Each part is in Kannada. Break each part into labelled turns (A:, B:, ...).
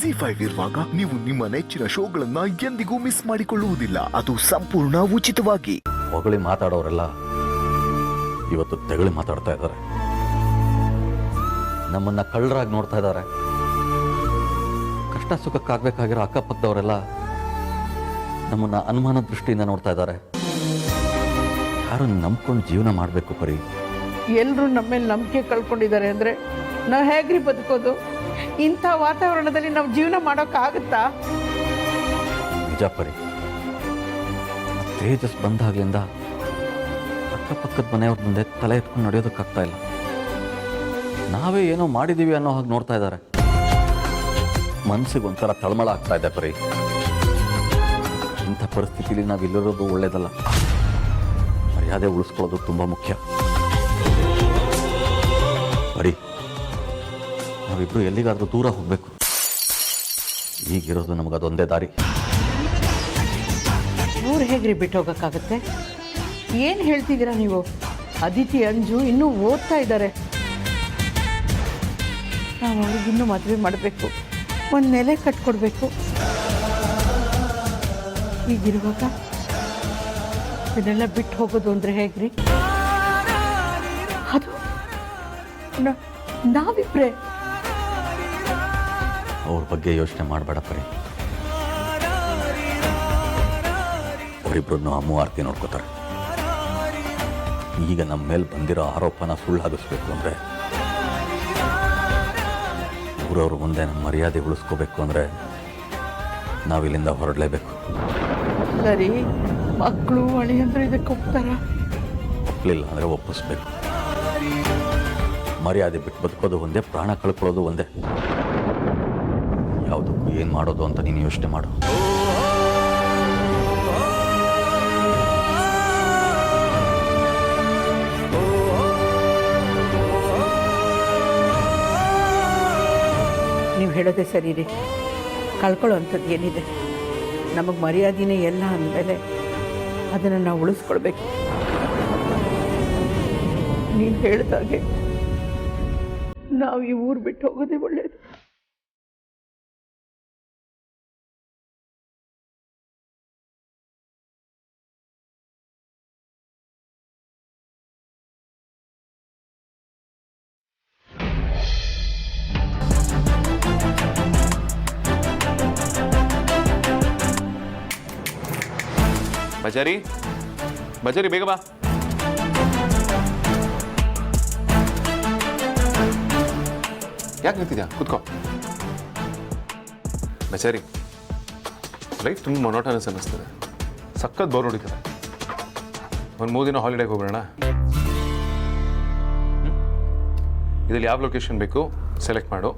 A: ಜಿ5 ಇರುವಾಗ ನೀವು ನಿಮ್ಮ ನೆಚ್ಚಿನ ಶೋಗಳನ್ನ ಎಂದಿಗೂ ಮಿಸ್ ಮಾಡಿಕೊಳ್ಳುವುದಿಲ್ಲ. ಅದು ಸಂಪೂರ್ಣ ಉಚಿತವಾಗಿ.
B: ಹೊಗಳಿ ಮಾತಾಡೋರೆಲ್ಲ ಇವತ್ತು ತೆಗಳಿ ಮಾತಾಡ್ತಾ ಇದ್ದಾರೆ. ನಮ್ಮನ್ನ ಕಳ್ಳರಾಗಿ ನೋಡ್ತಾ ಇದ್ದಾರೆ. ಕಷ್ಟ ಸುಖಕ್ಕಾಗಬೇಕಾಗಿರೋ ಅಕ್ಕಪಕ್ಕದವರೆಲ್ಲ ನಮ್ಮನ್ನ ಅನುಮಾನ ದೃಷ್ಟಿಯಿಂದ ನೋಡ್ತಾ ಇದ್ದಾರೆ. ಯಾರು ನಂಬ್ಕೊಂಡು ಜೀವನ ಮಾಡಬೇಕು ಪರಿ?
C: ಎಲ್ಲರೂ ನಮ್ಮ ಮೇಲೆ ನಂಬಿಕೆ ಕಳ್ಕೊಂಡಿದ್ದಾರೆ ಅಂದರೆ ನಾವು ಹೇಗ್ರಿ ಬದುಕೋದು? ಇಂಥ ವಾತಾವರಣದಲ್ಲಿ ನಾವು ಜೀವನ ಮಾಡೋಕ್ಕಾಗುತ್ತಾ?
B: ನಿಜ ಪರಿ, ತೇಜಸ್ ಬಂದಾಗ್ಲಿಂದ ಅಕ್ಕಪಕ್ಕದ ಮನೆಯವ್ರ ಮುಂದೆ ತಲೆ ಎತ್ಕೊಂಡು ನಡೆಯೋದಕ್ಕಾಗ್ತಾ ಇಲ್ಲ. ನಾವೇ ಏನೋ ಮಾಡಿದ್ದೀವಿ ಅನ್ನೋ ಹಾಗೆ ನೋಡ್ತಾ ಇದ್ದಾರೆ. ಮನಸ್ಸಿಗೆ ಒಂಥರ ತಳಮಳ ಆಗ್ತಾ ಇದೆ ಪರಿ. ಇಂಥ ಪರಿಸ್ಥಿತಿಲಿ ನಾವಿಲ್ಲಿರೋದು ಒಳ್ಳೇದಲ್ಲ. ಮರ್ಯಾದೆ ಉಳಿಸ್ಕೊಳ್ಳೋದು ತುಂಬ ಮುಖ್ಯ. ಪರಿ, ನಾವಿಬ್ರು ಎಲ್ಲಿಗಾದ್ರೂ ದೂರ ಹೋಗ್ಬೇಕು. ಈಗಿರೋದು ನಮಗದೊಂದೇ ದಾರಿ.
C: ಊರು ಹೇಗ್ರಿ ಬಿಟ್ಟು ಹೋಗೋಕ್ಕಾಗತ್ತೆ? ಏನು ಹೇಳ್ತಿದ್ದೀರಾ ನೀವು? ಅದಿತಿ, ಅಂಜು ಇನ್ನೂ ಓದ್ತಾ ಇದ್ದಾರೆ. ನಾವು ಅವ್ರಿಗಿನ್ನೂ ಮದುವೆ ಮಾಡಬೇಕು, ಒಂದು ನೆಲೆ ಕಟ್ಕೊಡ್ಬೇಕು. ಈಗಿರುವಾಗ ಇದನ್ನೆಲ್ಲ ಬಿಟ್ಟು ಹೋಗೋದು ಅಂದರೆ ಹೇಗ್ರಿ? ಅದು ನಾವಿಬ್ರೆ.
B: ಅವ್ರ ಬಗ್ಗೆ ಯೋಚನೆ ಮಾಡಬೇಡ ಪರಿ. ಅವರಿಬ್ರನ್ನು ಅಮ್ಮು ಆರ್ತಿ ನೋಡ್ಕೋತಾರೆ. ಈಗ ನಮ್ಮ ಮೇಲೆ ಬಂದಿರೋ ಆರೋಪನ ಸುಳ್ಳಾಗಿಸ್ಬೇಕು ಅಂದರೆ, ಊರವ್ರ ಮುಂದೆ ನಮ್ಮ ಮರ್ಯಾದೆ ಉಳಿಸ್ಕೋಬೇಕು ಅಂದರೆ ನಾವಿಲ್ಲಿಂದ ಹೊರಡಲೇಬೇಕು.
C: ಸರಿ, ಮಕ್ಕಳು ಅಳಿಯಂದ್ರೆ ಇದಕ್ಕೆ ಒಪ್ತಾರ?
B: ಒಪ್ಪಲಿಲ್ಲ ಅಂದರೆ ಒಪ್ಪಿಸ್ಬೇಕು. ಮರ್ಯಾದೆ ಬಿಟ್ಟು ಬದುಕೋದು ಒಂದೇ, ಪ್ರಾಣ ಕಳ್ಕೊಳ್ಳೋದು ಒಂದೇ. ಯಾವುದಕ್ಕೂ ಏನು ಮಾಡೋದು ಅಂತ ನೀನು ಯೋಚನೆ ಮಾಡು.
C: ನೀವು ಹೇಳೋದೇ ಸರಿ ರೀ. ಕಳ್ಕೊಳ್ಳೋ ಅಂಥದ್ದು ಏನಿದೆ? ನಮಗೆ ಮರ್ಯಾದೆನೇ ಎಲ್ಲ ಅಂದಮೇಲೆ ಅದನ್ನು ನಾವು ಉಳಿಸ್ಕೊಳ್ಬೇಕು. ನೀವು ಹೇಳಿದಾಗೆ ನಾವು ಈ ಊರು ಬಿಟ್ಟು ಹೋಗೋದೇ ಒಳ್ಳೆಯದು.
D: ಬಜಾರಿ, ಬಜಾರಿ ಬೇಗ ಬಾ. ಯಾಕೆ ನಿಂತಿದ್ಯಾ? ಕೂತ್ಕೋ. ಬಜಾರಿ, ಲೈಫ್ ತುಂಬ ಮೊನೋಟನಸ್ ಅನ್ನಿಸ್ತದೆ. ಸಖತ್ ಬೋರ್ ಹೊಡಿತದೆ. ಒಂದು 3 ದಿನ ಹಾಲಿಡೇಗೆ ಹೋಗೋಣ. ಇದ್ರಲ್ಲಿ ಯಾವ ಲೊಕೇಶನ್ ಬೇಕು ಸೆಲೆಕ್ಟ್ ಮಾಡು,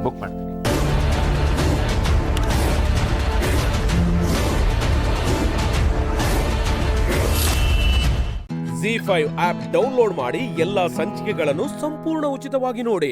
D: ಬುಕ್ ಮಾಡ್ತೀನಿ.
E: ಜಿ5 ಆಪ್ ಡೌನ್ಲೋಡ್ ಮಾಡಿ ಎಲ್ಲಾ ಸಂಚಿಕೆಗಳನ್ನು ಸಂಪೂರ್ಣ ಉಚಿತವಾಗಿ ನೋಡಿ.